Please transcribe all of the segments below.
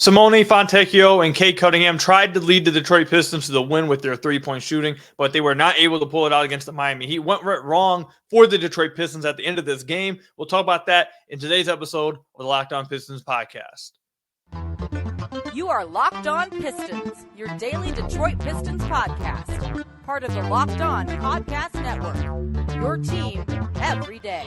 Simone Fontecchio and Cade Cunningham tried to lead the Detroit Pistons to the win with their three-point shooting, but they were not able to pull it out against the Miami Heat. Went wrong for the Detroit Pistons at the end of this game. We'll talk about that in today's episode of the Locked On Pistons podcast. You are Locked On Pistons, your daily Detroit Pistons podcast. Part of the Locked On Podcast Network, your team every day.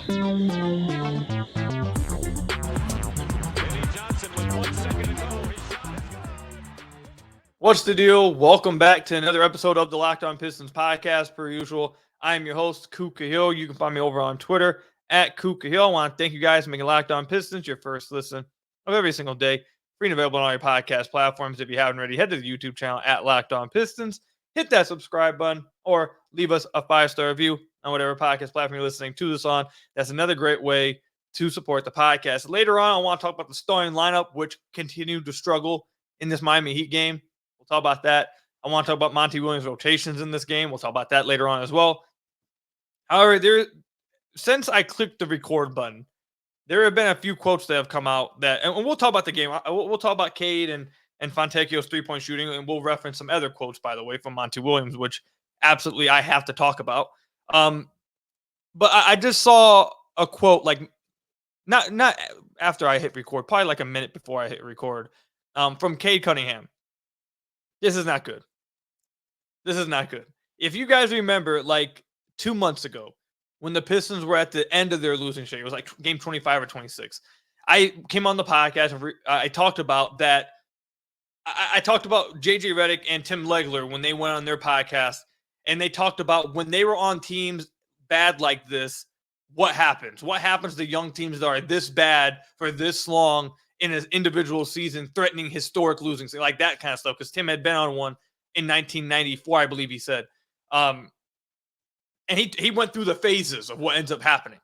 What's the deal? Welcome back to another episode of the Locked On Pistons podcast. Per usual, I am your host, Cade Cunningham. You can find me over on Twitter at Cade Cunningham. I want to thank you guys for making Locked On Pistons your first listen of every single day. Free and available on all your podcast platforms. If you haven't already, head to the YouTube channel at Locked On Pistons. Hit that subscribe button or leave us a 5-star review on whatever podcast platform you're listening to this on. That's another great way to support the podcast. Later on, I want to talk about the starting lineup, which continued to struggle in this Miami Heat game. We'll talk about that. I want to talk about Monty Williams' rotations in this game. We'll talk about that later on as well. However, since I clicked the record button, there have been a few quotes that have come out that, and we'll talk about the game. We'll talk about Cade and Fontecchio's three-point shooting, and we'll reference some other quotes, by the way, from Monty Williams, which absolutely I have to talk about. But I just saw a quote, like not after I hit record, probably like a minute before I hit record, from Cade Cunningham. This is not good. This is not good. If you guys remember, like 2 months ago, when the Pistons were at the end of their losing streak, it was like game 25 or 26. I came on the podcast and I talked about that. I talked about JJ Redick and Tim Legler when they went on their podcast, and they talked about when they were on teams bad like this, what happens? What happens to young teams that are this bad for this long in an individual season, threatening historic losing, like that kind of stuff? Because Tim had been on one in 1994, I believe he said. And he went through the phases of what ends up happening.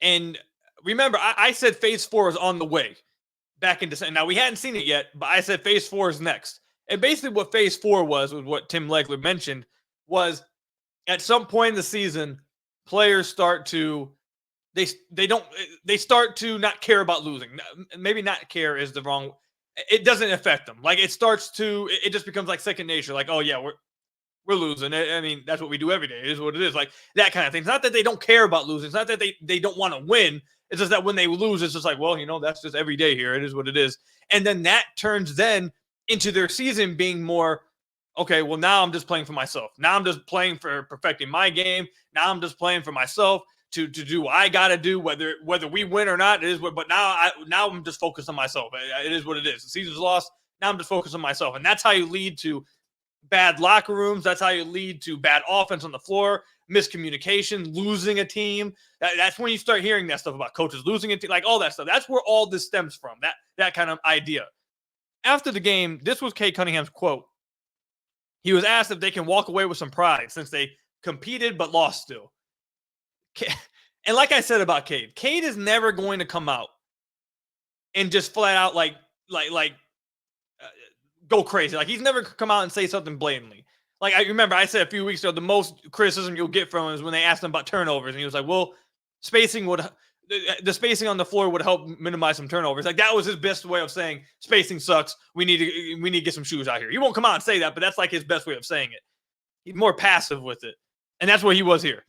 And remember, I said phase 4 is on the way back in December. Now, we hadn't seen it yet, but I said phase 4 is next. And basically what phase 4 was what Tim Legler mentioned, was at some point in the season, players start to, they start to not care about losing. Maybe not care is the wrong, it doesn't affect them. Like it just becomes like second nature. Like, oh yeah, we're losing. I mean, that's what we do every day. It is what it is. Like that kind of thing. It's not that they don't care about losing. It's not that they don't want to win. It's just that when they lose, it's just like, well, that's just every day here. It is what it is. And then that turns then into their season being more, okay, well, now I'm just playing for myself. Now I'm just playing for perfecting my game. Now I'm just playing for myself to do what I got to do, whether we win or not. It is what, but now I'm just focused on myself. It is what it is. The season's lost. Now I'm just focused on myself. And that's how you lead to bad locker rooms. That's how you lead to bad offense on the floor, miscommunication, losing a team. That's when you start hearing that stuff about coaches losing a team, like all that stuff. That's where all this stems from, that kind of idea. After the game, this was Cade Cunningham's quote. He was asked if they can walk away with some pride since they competed but lost still. And like I said about Cade is never going to come out and just flat out like go crazy. Like he's never come out and say something blatantly. Like I remember I said a few weeks ago, the most criticism you'll get from him is when they asked him about turnovers, and he was like, "Well, the spacing on the floor would help minimize some turnovers." Like that was his best way of saying spacing sucks. We need to get some shoes out here. He won't come out and say that, but that's like his best way of saying it. He's more passive with it, and that's what he was here.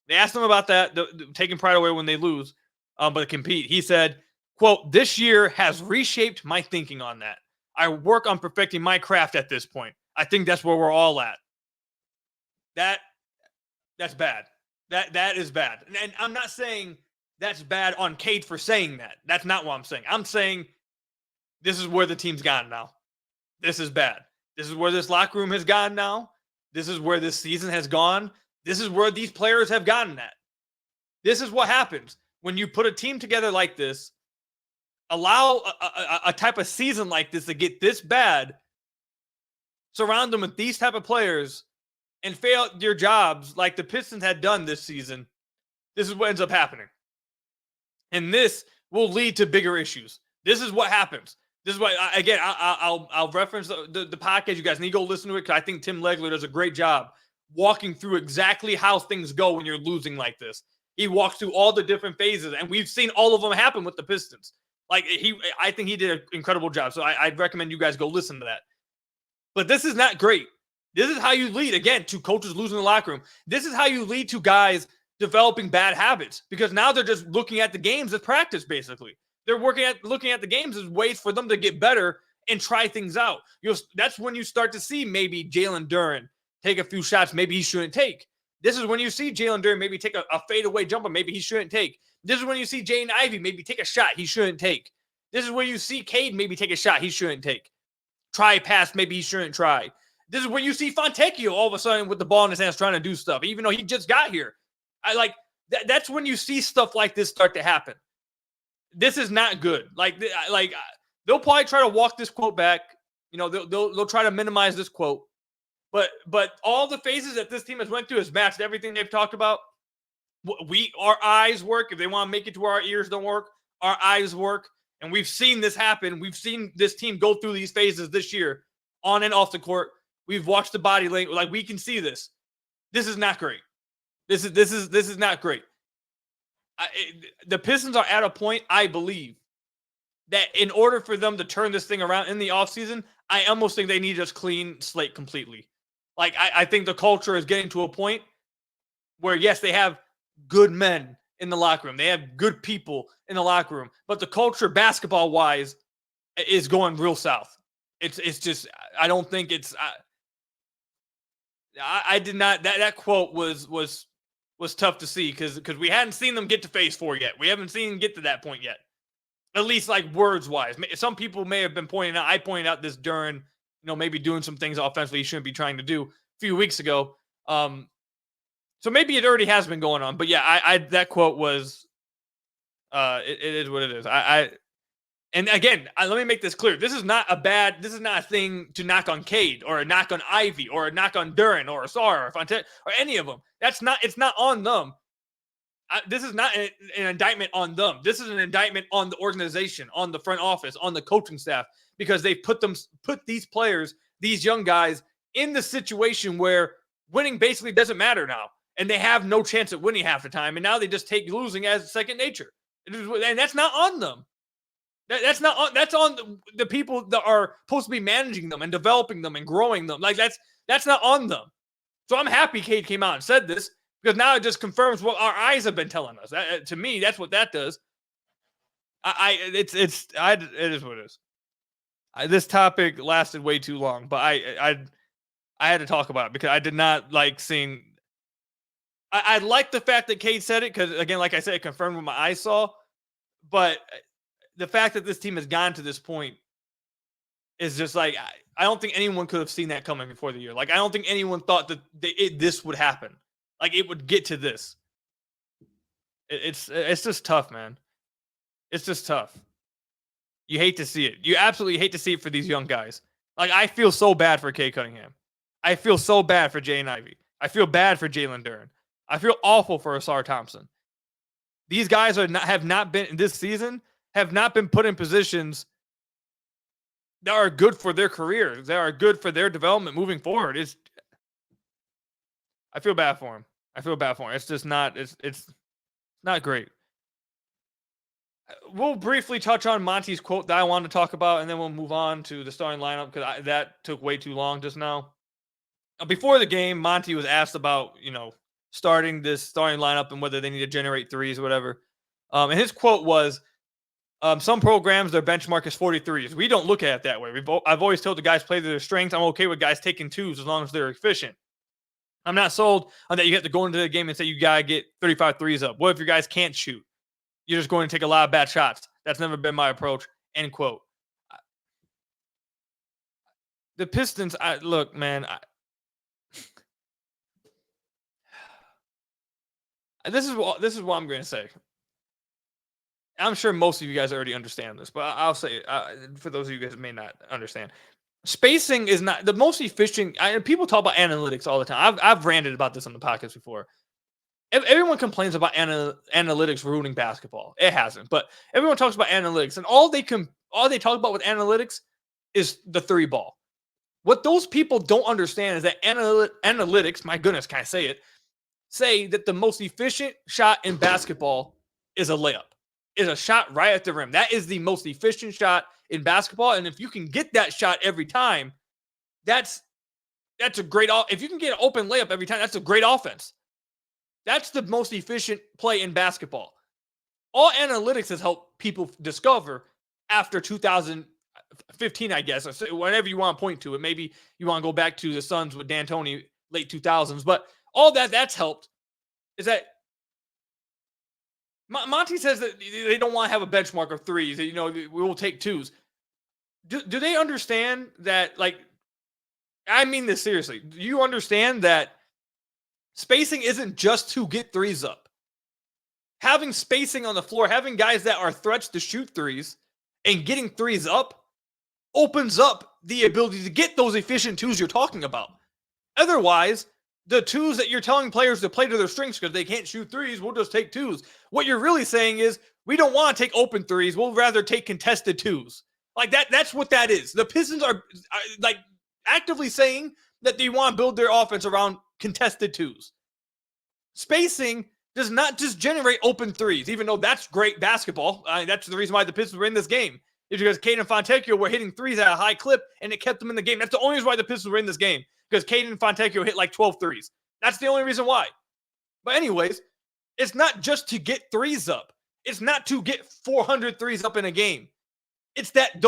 They asked him about that, taking pride away when they lose, but compete. He said, quote, "This year has reshaped my thinking on that. I work on perfecting my craft at this point. I think that's where we're all at." That's bad. That is bad. And I'm not saying that's bad on Cade for saying that. That's not what I'm saying. I'm saying this is where the team's gone now. This is bad. This is where this locker room has gone now. This is where this season has gone. This is where these players have gotten at. This is what happens when you put a team together like this, allow a type of season like this to get this bad, surround them with these type of players, and fail your jobs like the Pistons had done this season. This is what ends up happening. And this will lead to bigger issues. This is what happens. This is what, again, I'll reference the podcast. You guys need to go listen to it because I think Tim Legler does a great job walking through exactly how things go when you're losing like this. He walks through all the different phases, and we've seen all of them happen with the Pistons. Like I think he did an incredible job. So I'd recommend you guys go listen to that. But this is not great. This is how you lead, again, to coaches losing the locker room. This is how you lead to guys developing bad habits, because now they're just looking at the games as practice, basically. They're looking at the games as ways for them to get better and try things out. That's when you start to see maybe Jalen Duren take a few shots maybe he shouldn't take. This is when you see Jalen Duren maybe take a fadeaway jumper maybe he shouldn't take. This is when you see Jaden Ivey maybe take a shot he shouldn't take. This is when you see Cade maybe take a shot he shouldn't take. Try a pass maybe he shouldn't try. This is when you see Fontecchio all of a sudden with the ball in his hands trying to do stuff, even though he just got here. That's when you see stuff like this start to happen. This is not good. They'll probably try to walk this quote back. They'll try to minimize this quote. But all the phases that this team has went through has matched everything they've talked about. Our eyes work. If they want to make it to where our ears don't work, our eyes work. And we've seen this happen. We've seen this team go through these phases this year, on and off the court. We've watched the body language. Like, we can see this. This is not great. This is not great. The Pistons are at a point, I believe, that in order for them to turn this thing around in the offseason, I almost think they need to just clean slate completely. Like, I think the culture is getting to a point where, yes, they have good men in the locker room. They have good people in the locker room. But the culture, basketball-wise, is going real south. It's just, I don't think it's... I did not... That quote was tough to see because we hadn't seen them get to phase 4 yet. We haven't seen them get to that point yet. At least, like, words-wise. Some people may have been pointing out... I pointed out this during, maybe doing some things offensively he shouldn't be trying to do a few weeks ago. So maybe it already has been going on. But yeah, I that quote was, it is what it is. And again, let me make this clear. This is not a thing to knock on Cade or a knock on Ivy or a knock on Duren or Asar or Fontaine or any of them. It's not on them. This is not an indictment on them. This is an indictment on the organization, on the front office, on the coaching staff, because they put these players, these young guys, in the situation where winning basically doesn't matter now. And they have no chance at winning half the time. And now they just take losing as second nature. And that's not on them. That's on the people that are supposed to be managing them and developing them and growing them. Like, that's not on them. So I'm happy Cade came out and said this, because now it just confirms what our eyes have been telling us. To me, that's what that does. It is what it is. This topic lasted way too long, but I had to talk about it because I did not like seeing. I like the fact that Cade said it because, again, like I said, it confirmed what my eyes saw. But the fact that this team has gotten to this point is just like, I don't think anyone could have seen that coming before the year. Like, I don't think anyone thought that this would happen. Like, it would get to this. It's just tough, man. It's just tough. You hate to see it. You absolutely hate to see it for these young guys. Like, I feel so bad for Cade Cunningham. I feel so bad for Jaden Ivey. I feel bad for Jalen Duren. I feel awful for Asar Thompson. These guys have not been put in positions that are good for their careers, that are good for their development moving forward. I feel bad for him. It's just not. It's not great. We'll briefly touch on Monty's quote that I wanted to talk about, and then we'll move on to the starting lineup because that took way too long just now. Before the game, Monty was asked about starting lineup and whether they need to generate threes or whatever. And his quote was, some programs, their benchmark is 43s. We don't look at it that way. I've always told the guys play to their strengths. I'm okay with guys taking twos as long as they're efficient. I'm not sold on that you have to go into the game and say you got to get 35 threes up. What if your guys can't shoot? You're just going to take a lot of bad shots. That's never been my approach. End quote. The Pistons, look, man. This is what I'm going to say. I'm sure most of you guys already understand this, but I'll say it for those of you guys that may not understand. Spacing is not the most efficient. People talk about analytics all the time. I've ranted about this on the podcast before. Everyone complains about analytics ruining basketball. It hasn't, but everyone talks about analytics, and all they talk about with analytics is the three ball. What those people don't understand is that analytics, my goodness, can I say it? Say that the most efficient shot in basketball is a layup. is a shot right at the rim. That is the most efficient shot in basketball. And if you can get that shot every time, that's a great. If you can get an open layup every time, that's a great offense. That's the most efficient play in basketball. All analytics has helped people discover after 2015, I guess, or whenever you want to point to it. Maybe you want to go back to the Suns with D'Antoni, late 2000s. But all that's helped is that Monty says that they don't want to have a benchmark of threes. That, we will take twos. Do they understand that, I mean this seriously. Do you understand that spacing isn't just to get threes up? Having spacing on the floor, having guys that are threats to shoot threes and getting threes up opens up the ability to get those efficient twos you're talking about. Otherwise, the twos that you're telling players to play to their strengths because they can't shoot threes, we'll just take twos. What you're really saying is, we don't want to take open threes. We'll rather take contested twos. That's what that is. The Pistons are actively saying that they want to build their offense around contested twos. Spacing does not just generate open threes, even though that's great basketball. That's the reason why the Pistons were in this game. It's because Cade and Fontecchio were hitting threes at a high clip, and it kept them in the game. That's the only reason why the Pistons were in this game, because Cade and Fontecchio hit like 12 threes. That's the only reason why. But anyways, it's not just to get threes up. It's not to get 400 threes up in a game. It's that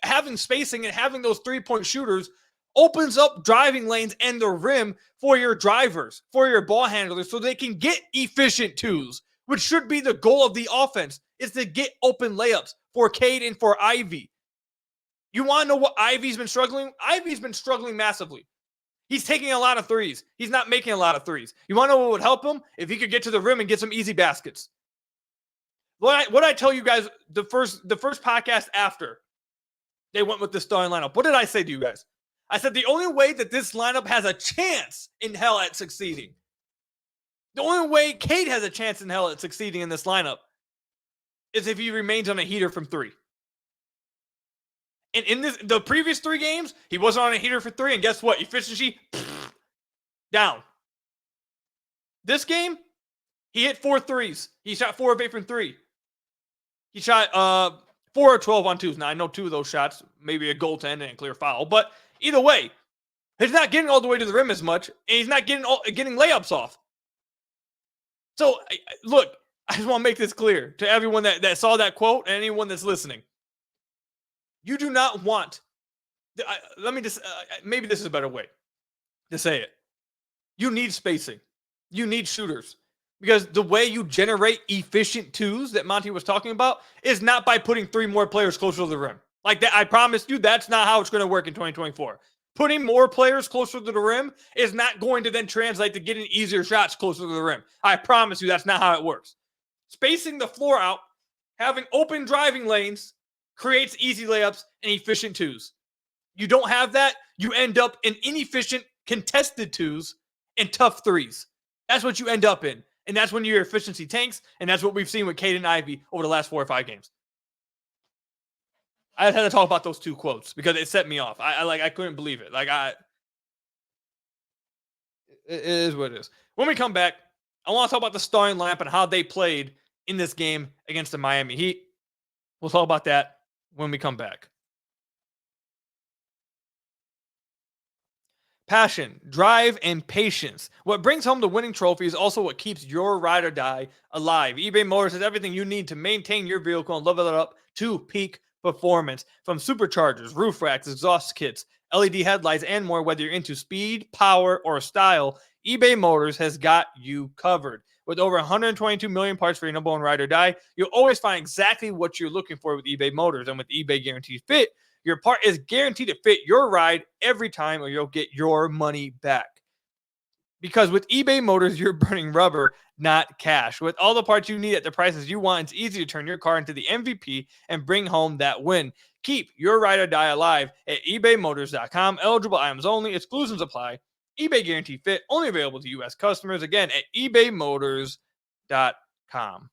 having spacing and having those three-point shooters opens up driving lanes and the rim for your drivers, for your ball handlers, so they can get efficient twos, which should be the goal of the offense, is to get open layups for Cade and for Ivy. You want to know what Ivy's been struggling? Ivy's been struggling massively. He's taking a lot of threes. He's not making a lot of threes. You want to know what would help him? If he could get to the rim and get some easy baskets. What I tell you guys the first podcast after they went with the starting lineup, what did I say to you guys? I said the only way that this lineup has a chance in hell at succeeding, the only way Cade has a chance in hell at succeeding in this lineup, is if he remains on a heater from three. And in the previous 3 games, he wasn't on a heater for 3, and guess what? Efficiency, down. This game, he hit 4 threes. He shot 4 of 8 from 3. He shot 4 or 12 on twos. Now, I know 2 of those shots, maybe a goaltend and a clear foul, but either way, he's not getting all the way to the rim as much, and he's not getting layups off. So, look, I just want to make this clear to everyone that saw that quote and anyone that's listening. You do not want, maybe this is a better way to say it. You need spacing. You need shooters. Because the way you generate efficient twos that Monty was talking about is not by putting 3 more players closer to the rim. Like that, I promise you, that's not how it's going to work in 2024. Putting more players closer to the rim is not going to then translate to getting easier shots closer to the rim. I promise you, that's not how it works. Spacing the floor out, having open driving lanes, creates easy layups and efficient twos. You don't have that, you end up in inefficient contested twos and tough threes. That's what you end up in. And that's when your efficiency tanks, and that's what we've seen with Cade and Ivy over the last 4 or 5 games. I had to talk about those 2 quotes because it set me off. I couldn't believe it. It is what it is. When we come back, I want to talk about the starting lineup and how they played in this game against the Miami Heat. We'll talk about that when we come back. Passion, drive, and patience. What brings home the winning trophy is also what keeps your ride or die alive. eBay Motors has everything you need to maintain your vehicle and level it up to peak performance. From superchargers, roof racks, exhaust kits, LED headlights, and more. Whether you're into speed, power, or style, eBay Motors has got you covered. With over 122 million parts for your number one ride or die, you'll always find exactly what you're looking for with eBay Motors. And with eBay Guaranteed Fit, your part is guaranteed to fit your ride every time, or you'll get your money back. Because with eBay Motors, you're burning rubber, not cash. With all the parts you need at the prices you want, it's easy to turn your car into the MVP and bring home that win. Keep your ride or die alive at ebaymotors.com. Eligible items only. Exclusions apply. eBay Guaranteed Fit, only available to U.S. customers. Again, at ebaymotors.com.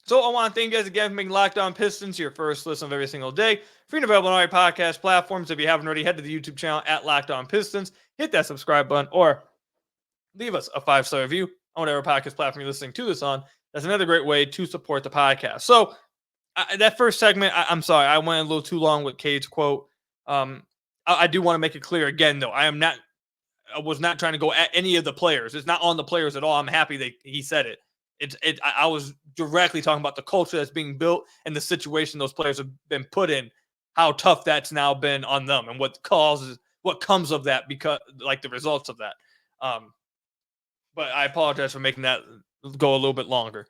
So I want to thank you guys again for making Locked On Pistons your first listen of every single day. Free and available on all your podcast platforms. If you haven't already, head to the YouTube channel at Locked On Pistons. Hit that subscribe button or leave us a 5-star review on whatever podcast platform you're listening to this on. That's another great way to support the podcast. So that first segment, I'm sorry, I went a little too long with Cade's quote. I do want to make it clear again, though. I was not trying to go at any of the players. It's not on the players at all. I'm happy that he said it. I was directly talking about the culture that's being built and the situation those players have been put in, how tough that's now been on them and what comes of that, because like the results of that. But I apologize for making that go a little bit longer.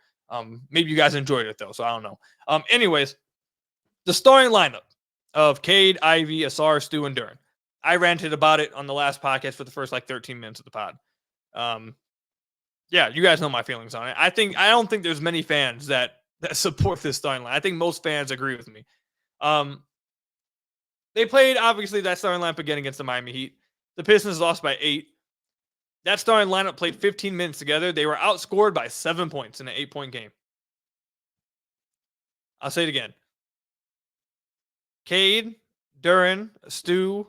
Maybe you guys enjoyed it though, so I don't know. Anyways, the starting lineup of Cade, Ivy, Asar, Stu, and Duran. I ranted about it on the last podcast for the first 13 minutes of the pod. Yeah, you guys know my feelings on it. I don't think there's many fans that support this starting line. I think most fans agree with me. They played, obviously, that starting lineup again against the Miami Heat. The Pistons lost by 8. That starting lineup played 15 minutes together. They were outscored by 7 points in an 8-point game. I'll say it again. Cade, Duran, Stu,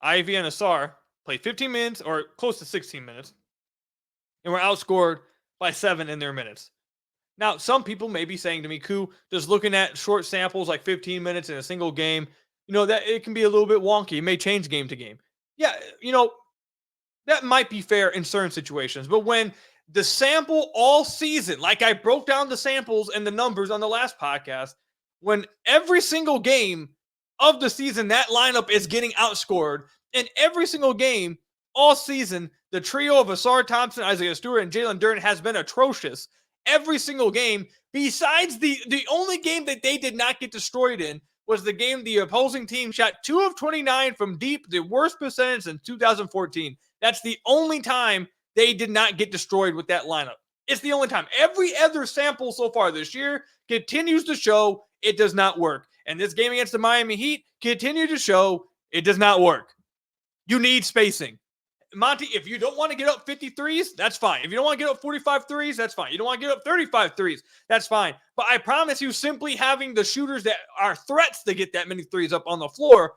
Ivy, and Asar played 15 minutes or close to 16 minutes and were outscored by 7 in their minutes. Now, some people may be saying to me, "Koo, just looking at short samples like 15 minutes in a single game, that it can be a little bit wonky. It may change game to game." Yeah, that might be fair in certain situations. But when the sample all season, like I broke down the samples and the numbers on the last podcast, when every single game of the season, that lineup is getting outscored, and every single game all season, the trio of Asar Thompson, Isaiah Stewart, and Jalen Duren has been atrocious. Every single game, besides the only game that they did not get destroyed in was the game the opposing team shot 2 of 29 from deep, the worst percentage since 2014. That's the only time they did not get destroyed with that lineup. It's the only time. Every other sample so far this year continues to show it does not work. And this game against the Miami Heat continued to show it does not work. You need spacing. Monty, if you don't want to get up 53s, that's fine. If you don't want to get up 45 threes, that's fine. You don't want to get up 35 threes, that's fine. But I promise you, simply having the shooters that are threats to get that many threes up on the floor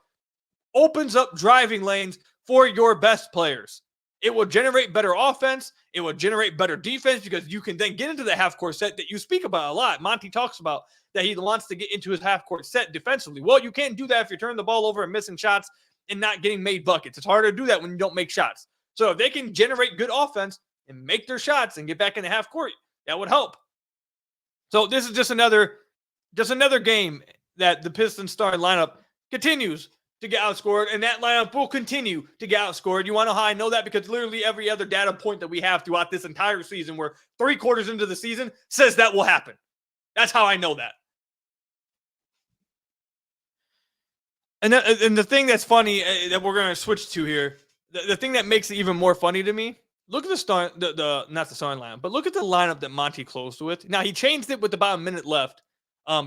opens up driving lanes for your best players. It will generate better offense. It will generate better defense because you can then get into the half-court set that you speak about a lot. Monty talks about that he wants to get into his half-court set defensively. Well, you can't do that if you're turning the ball over and missing shots and not getting made buckets. It's harder to do that when you don't make shots. So if they can generate good offense and make their shots and get back in the half-court, that would help. So this is just another game that the Pistons starting lineup continues to get outscored, and that lineup will continue to get outscored. You want to know how I know that? Because literally every other data point that we have throughout this entire season, we're 3 quarters into the season, says that will happen. That's how I know that. And the thing that's funny that we're going to switch to here, the thing that makes it even more funny to me, look at not the starting lineup, but look at the lineup that Monty closed with. Now, he changed it with about a minute left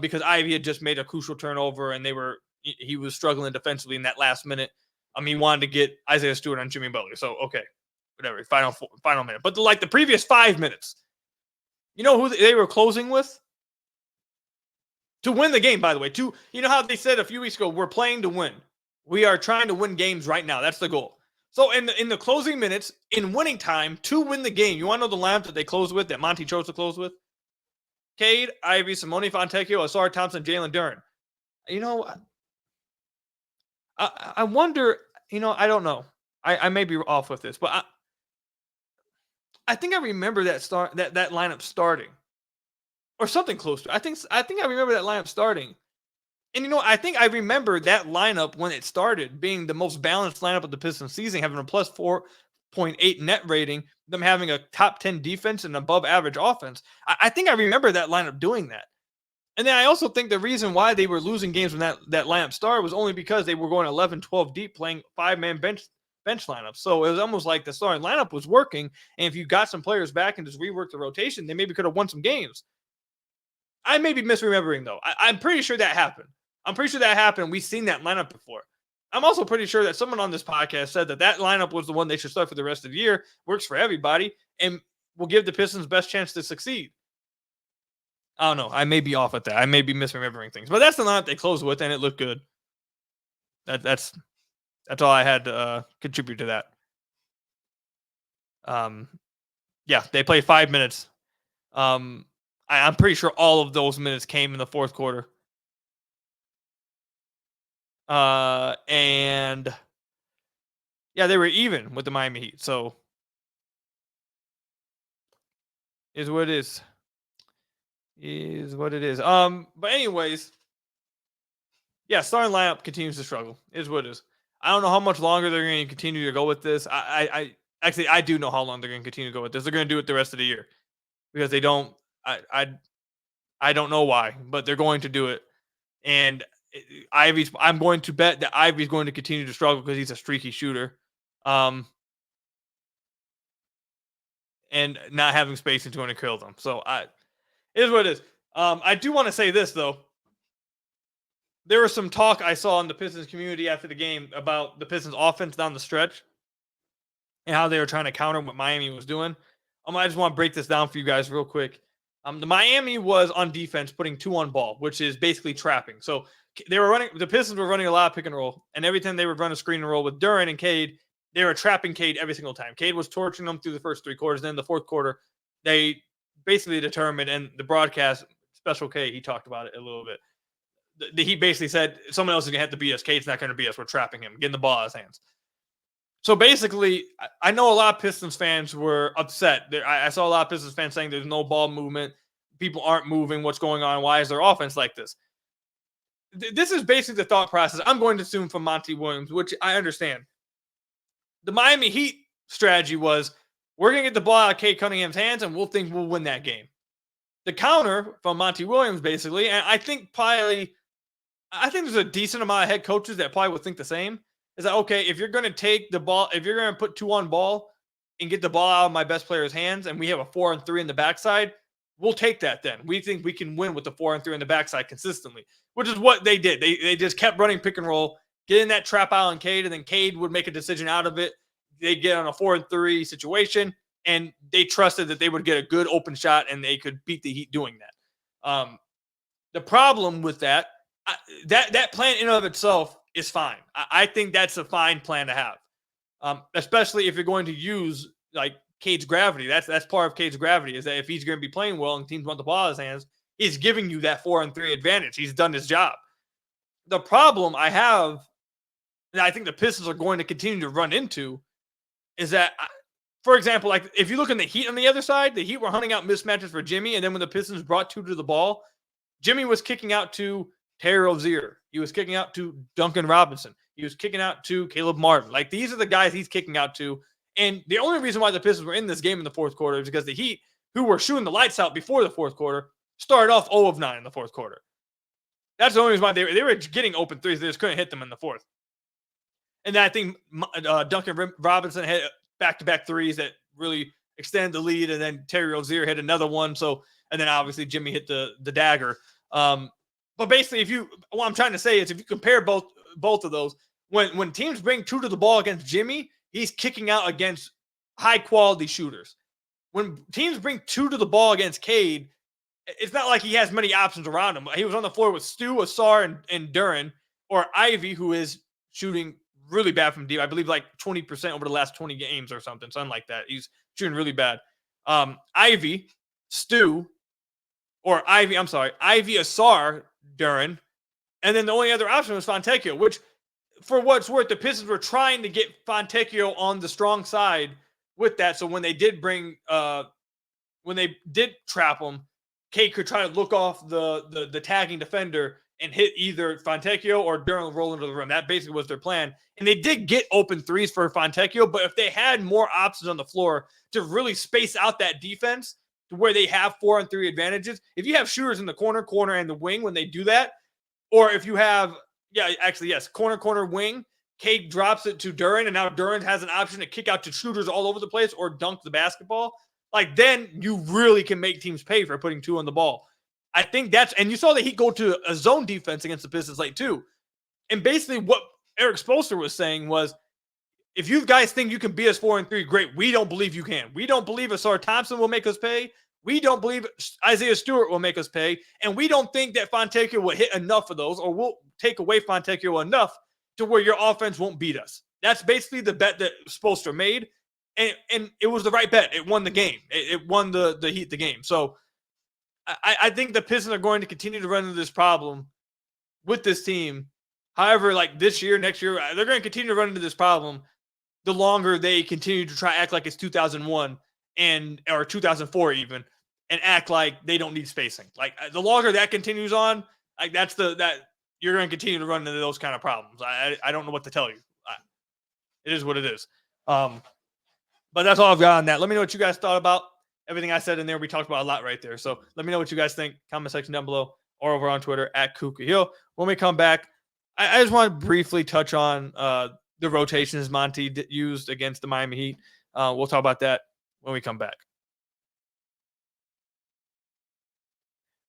because Ivy had just made a crucial turnover, and he was struggling defensively in that last minute. He wanted to get Isaiah Stewart on Jimmy Butler. So, okay, whatever, final minute. But the previous 5 minutes, you know who they were closing with? To win the game, by the way. You know how they said a few weeks ago, we're playing to win. We are trying to win games right now. That's the goal. So in the closing minutes, in winning time, to win the game, you want to know the lineup that they closed with, that Monty chose to close with? Cade, Ivy, Simone Fontecchio, Asar Thompson, Jalen Duren. I wonder, I don't know. I may be off with this, but I think I remember that lineup starting. Or something close to it. I think I remember that lineup starting. And I think I remember that lineup when it started being the most balanced lineup of the Pistons season, having a plus 4.8 net rating, them having a top 10 defense and above average offense. I think I remember that lineup doing that. And then I also think the reason why they were losing games when that lineup started was only because they were going 11-12 deep, playing 5-man bench lineup. So it was almost like the starting lineup was working. And if you got some players back and just reworked the rotation, they maybe could have won some games. I may be misremembering, though. I'm pretty sure that happened. We've seen that lineup before. I'm also pretty sure that someone on this podcast said that lineup was the one they should start for the rest of the year. Works for everybody and will give the Pistons best chance to succeed. I don't know. I may be off at that. I may be misremembering things. But that's the lineup they closed with, and it looked good. That's all I had to contribute to that. Yeah, they played 5 minutes. I'm pretty sure all of those minutes came in the fourth quarter. And yeah, they were even with the Miami Heat. So is what it is. Is what it is. But anyways, yeah, starting lineup continues to struggle. Is what it is. I don't know how much longer they're going to continue to go with this. I do know how long they're going to continue to go with this. They're going to do it the rest of the year because they don't. I don't know why, but they're going to do it. And I'm going to bet that Ivy's going to continue to struggle because he's a streaky shooter. And not having spacing is going to kill them. So it is what it is. I do want to say this though. There was some talk I saw in the Pistons community after the game about the Pistons offense down the stretch and how they were trying to counter what Miami was doing. I just want to break this down for you guys real quick. The Miami was on defense putting 2 on ball, which is basically trapping. So the Pistons were running a lot of pick and roll, and every time they would run a screen and roll with Duren and Cade, they were trapping Cade every single time. Cade was torching them through the first 3 quarters. Then the fourth quarter, they basically determined, and the broadcast, Special K, he talked about it a little bit. He basically said, someone else is going to have to beat us. Cade's not going to beat us. We're trapping him, getting the ball out of his hands. So basically, I know a lot of Pistons fans were upset. I saw a lot of Pistons fans saying there's no ball movement. People aren't moving. What's going on? Why is their offense like this? This is basically the thought process I'm going to assume from Monty Williams, which I understand. The Miami Heat strategy was, we're going to get the ball out of Cade Cunningham's hands, and we'll think we'll win that game. The counter from Monty Williams, basically, and I think there's a decent amount of head coaches that probably would think the same, is that, okay, if you're going to take the ball, if you're going to put 2 on ball and get the ball out of my best player's hands, and we have a 4-on-3 in the backside, we'll take that then. We think we can win with the 4-on-3 in the backside consistently, which is what they did. They just kept running pick and roll, get in that trap out on Cade, and then Cade would make a decision out of it. They get on a 4-3 situation, and they trusted that they would get a good open shot and they could beat the Heat doing that. The problem with that plan in and of itself is fine. I think that's a fine plan to have, especially if you're going to use like Cade's gravity. That's part of Cade's gravity, is that if he's going to be playing well and teams want the ball in his hands, he's giving you that 4-on-3 advantage. He's done his job. The problem I have, that I think the Pistons are going to continue to run into, is that, for example, like if you look in the Heat on the other side, the Heat were hunting out mismatches for Jimmy, and then when the Pistons brought 2 to the ball, Jimmy was kicking out to Terry Rozier. He was kicking out to Duncan Robinson. He was kicking out to Caleb Martin. Like, these are the guys he's kicking out to. And the only reason why the Pistons were in this game in the fourth quarter is because the Heat, who were shooting the lights out before the fourth quarter, started off 0 of 9 in the fourth quarter. That's the only reason why they were getting open threes. They just couldn't hit them in the fourth. And then I think Duncan Robinson had back-to-back threes that really extended the lead, and then Terry Rozier hit another one. So, and then obviously Jimmy hit the dagger. But basically, what I'm trying to say is, if you compare both of those, when teams bring 2 to the ball against Jimmy, he's kicking out against high-quality shooters. When teams bring 2 to the ball against Cade, it's not like he has many options around him. He was on the floor with Stu, Asar, and Duren, or Ivy, who is shooting really bad from deep. I believe like 20% over the last 20 games or something like that. He's shooting really bad. Ivy, Asar, Duren, and then the only other option was Fontecchio, which, for what it's worth, the Pistons were trying to get Fontecchio on the strong side with that. So when they did trap him, Cade could try to look off the tagging defender and hit either Fontecchio or Duren roll into the rim. That basically was their plan. And they did get open threes for Fontecchio, but if they had more options on the floor to really space out that defense to where they have 4-on-3 advantages, if you have shooters in the corner, and the wing when they do that, or if you have, corner, wing, Cade drops it to Duren, and now Duren has an option to kick out to shooters all over the place or dunk the basketball, like, then you really can make teams pay for putting 2 on the ball. I think and you saw the Heat go to a zone defense against the Pistons late too. And basically what Eric Spoelstra was saying was, if you guys think you can beat us 4-3, great. We don't believe you can. We don't believe Asar Thompson will make us pay. We don't believe Isaiah Stewart will make us pay. And we don't think that Fontecchio will hit enough of those, or will take away Fontecchio enough to where your offense won't beat us. That's basically the bet that Spoelstra made. and it was the right bet. It won the game. It won the Heat the game. So I think the Pistons are going to continue to run into this problem with this team. However, like this year, next year, they're going to continue to run into this problem the longer they continue to try to act like it's 2001 or 2004 even, and act like they don't need spacing. Like the longer that continues on, like that you're going to continue to run into those kind of problems. I don't know what to tell you. It is what it is. But that's all I've got on that. Let me know what you guys thought about everything I said in there. We talked about a lot right there. So let me know what you guys think. Comment section down below or over on Twitter at Kuka Hill. When we come back, I just want to briefly touch on the rotations Monty used against the Miami Heat. We'll talk about that when we come back.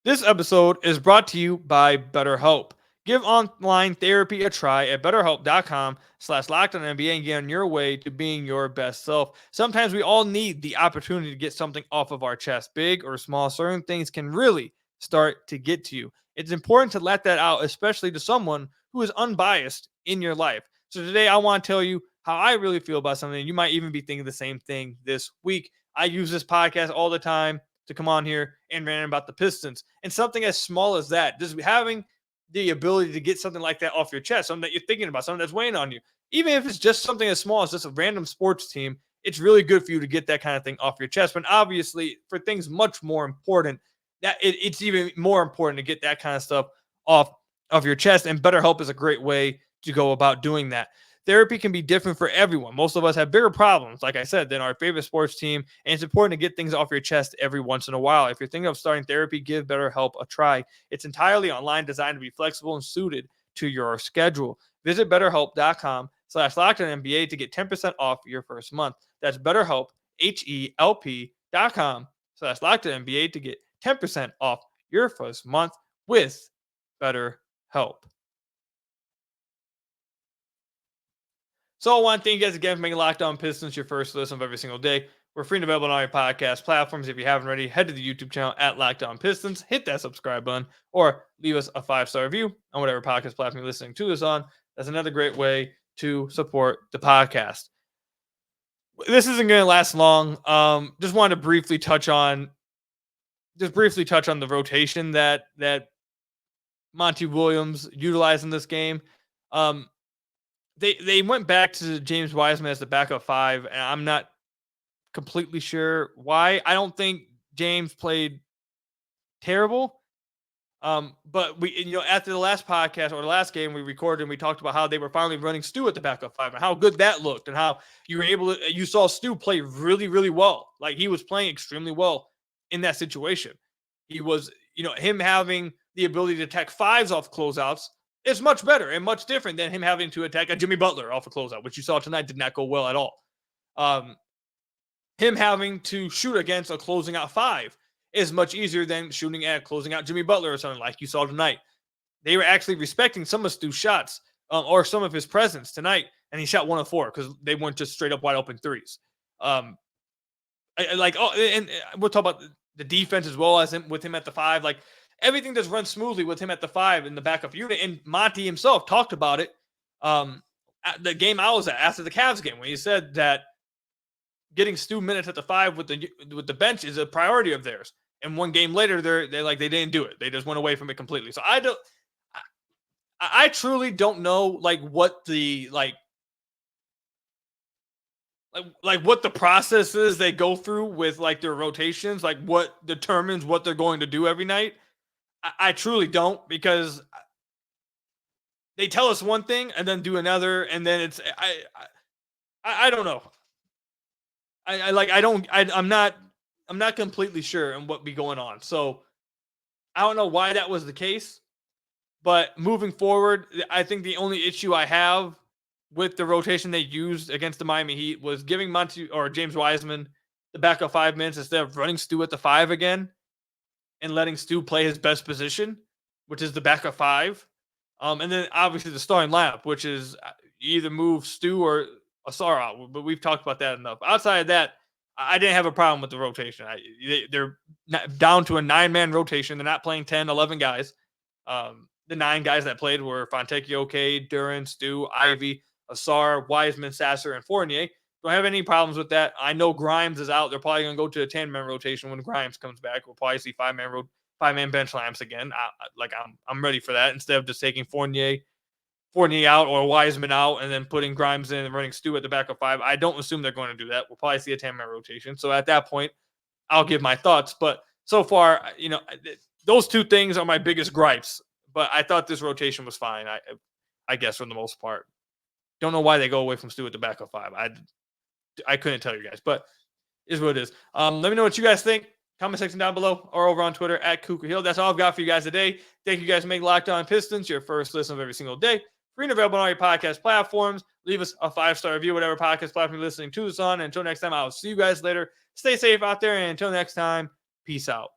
This episode is brought to you by BetterHelp. Give online therapy a try at BetterHelp.com/LockedOnNBA and get on your way to being your best self. Sometimes we all need the opportunity to get something off of our chest, big or small. Certain things can really start to get to you. It's important to let that out, especially to someone who is unbiased in your life. So today I want to tell you how I really feel about something. You might even be thinking the same thing this week. I use this podcast all the time to come on here and rant about the Pistons. And something as small as that, just having the ability to get something like that off your chest, something that you're thinking about, something that's weighing on you, even if it's just something as small as just a random sports team, it's really good for you to get that kind of thing off your chest. But obviously, for things much more important, that it's even more important to get that kind of stuff off of your chest. And BetterHelp is a great way to go about doing that. Therapy can be different for everyone. Most of us have bigger problems, like I said, than our favorite sports team. And it's important to get things off your chest every once in a while. If you're thinking of starting therapy, give BetterHelp a try. It's entirely online, designed to be flexible and suited to your schedule. Visit BetterHelp.com/LockedOnNBA to get 10% off your first month. That's BetterHelp, HELP.com/LockedOnNBA to get 10% off your first month with BetterHelp. So I want to thank you guys again for making Locked On Pistons your first listen of every single day. We're free and available on all your podcast platforms. If you haven't already, head to the YouTube channel at Locked On Pistons, hit that subscribe button, or leave us a 5-star review on whatever podcast platform you're listening to this on. That's another great way to support the podcast. This isn't going to last long. Just wanted to briefly touch on the rotation that Monty Williams utilized in this game. They went back to James Wiseman as the backup 5, and I'm not completely sure why. I don't think James played terrible. But we, after the last podcast or the last game we recorded, and we talked about how they were finally running Stu at the backup 5 and how good that looked, and how you saw Stu play really, really well. Like he was playing extremely well in that situation. He was, him having the ability to attack 5s off closeouts is much better and much different than him having to attack a Jimmy Butler off a closeout, which you saw tonight did not go well at all. Him having to shoot against a closing out 5 is much easier than shooting at closing out Jimmy Butler or something like you saw tonight. They were actually respecting some of Stu's shots or some of his presence tonight, and he shot 1 of 4 because they weren't just straight up wide open threes. And we'll talk about the defense as well as with him at the 5. Like everything just runs smoothly with him at the 5 in the backup unit. And Monty himself talked about it at the game I was at after the Cavs game, when he said that getting Stu minutes at the 5 with the bench is a priority of theirs. And one game later, they didn't do it. They just went away from it completely. So I truly don't know what the what the process is they go through with their rotations, what determines what they're going to do every night. I truly don't, because they tell us one thing and then do another, and then it's I don't know. I'm not completely sure on what be going on. So I don't know why that was the case, but moving forward, I think the only issue I have with the rotation they used against the Miami Heat was giving Monty or James Wiseman the backup 5 minutes instead of running Stu at the 5 again and letting Stu play his best position, which is the backup 5. And then obviously the starting lineup, which is either move Stu or Asara, but we've talked about that enough. Outside of that, I didn't have a problem with the rotation. They're down to a 9-man rotation. They're not playing 10, 11 guys. The 9 guys that played were Fontecchio, Cade, Duran, Stu, Ivy, Asar, Wiseman, Sasser, and Fournier. Don't have any problems with that. I know Grimes is out. They're probably going to go to a 10-man rotation when Grimes comes back. We'll probably see 5-man bench lamps again. I'm ready for that instead of just taking Fournier out or Wiseman out and then putting Grimes in and running Stu at the back of 5. I don't assume they're going to do that. We'll probably see a 10-man rotation. So at that point, I'll give my thoughts. But so far, those two things are my biggest gripes. But I thought this rotation was fine, I guess, for the most part. Don't know why they go away from Stu at the back of 5. I couldn't tell you guys, but is what it is. Let me know what you guys think. Comment section down below or over on Twitter at Kuka Hill. That's all I've got for you guys today. Thank you guys for making Locked On Pistons your first listen of every single day. Free and available on all your podcast platforms. Leave us a 5-star review, whatever podcast platform you're listening to us on. And until next time, I'll see you guys later. Stay safe out there. And until next time, peace out.